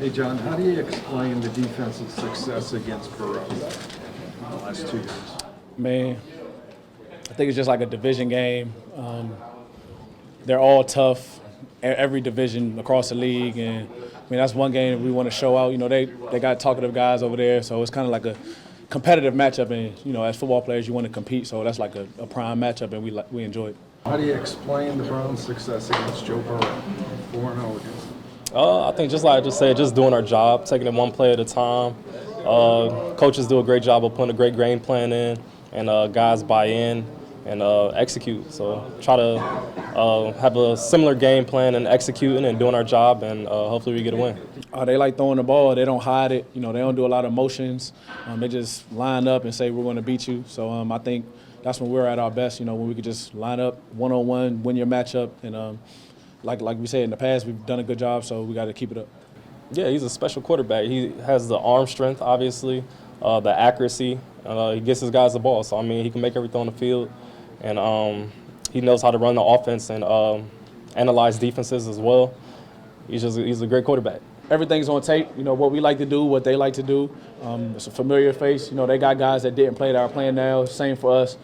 Hey, John, how do you explain the defensive success against Burrow in the last 2 years? Man, I think it's just like a division game. They're all tough, every division across the league, and I mean that's one game we want to show out. You know, they got talkative guys over there, so it's kind of like a competitive matchup. And you know, as football players, you want to compete, so that's like a prime matchup, and we enjoy it. How do you explain the Browns' success against Joe Burrow, 4-0 against him? I think just like I just said, just doing our job, taking it one play at a time. Coaches do a great job of putting a great game plan in, and guys buy in and execute. So try to have a similar game plan and executing and doing our job, and hopefully we get a win. They like throwing the ball. They don't hide it. You know, they don't do a lot of motions. They just line up and say we're going to beat you. So I think that's when we're at our best. You know, when we could just line up one-on-one, win your matchup, and like we said in the past, we've done a good job. So we got to keep it up. Yeah, he's a special quarterback. He has the arm strength, obviously, the accuracy. He gets his guys the ball. So I mean, he can make everything on the field, and he knows how to run the offense and analyze defenses as well. He's a great quarterback. Everything's on tape. You know, what we like to do, what they like to do. It's a familiar face. You know, they got guys that didn't play that are playing now. Same for us.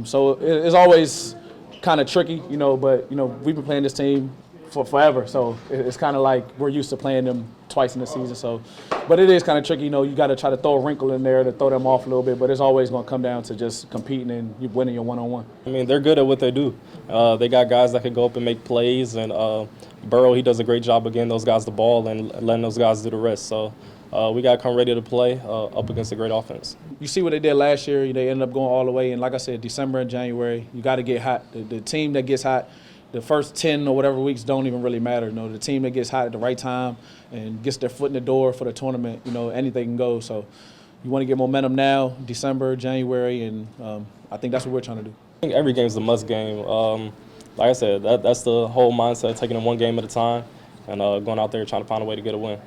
So it's always kind of tricky, you know, but, you know, we've been playing this team for forever. So it's kind of like we're used to playing them twice in the season. So, but it is kind of tricky. You know, you got to try to throw a wrinkle in there to throw them off a little bit, but it's always going to come down to just competing and you winning your one-on-one. I mean, they're good at what they do. They got guys that can go up and make plays, and Burrow, he does a great job of getting those guys the ball and letting those guys do the rest. So we got to come ready to play up against a great offense. You see what they did last year. They ended up going all the way. And like I said, December and January, you got to get hot. The team that gets hot, the first 10 or whatever weeks don't even really matter. You know, the team that gets hot at the right time and gets their foot in the door for the tournament, you know, anything can go. So you want to get momentum now, December, January, and I think that's what we're trying to do. I think every game is a must game. Like I said, that's the whole mindset, taking it one game at a time and going out there trying to find a way to get a win.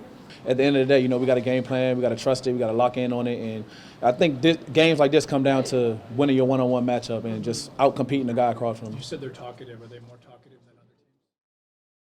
At the end of the day, you know, we got a game plan, we got to trust it, we got to lock in on it, and I think games like this come down to winning your one-on-one matchup and just out-competing the guy across from you. You said they're talkative. Are they more talkative?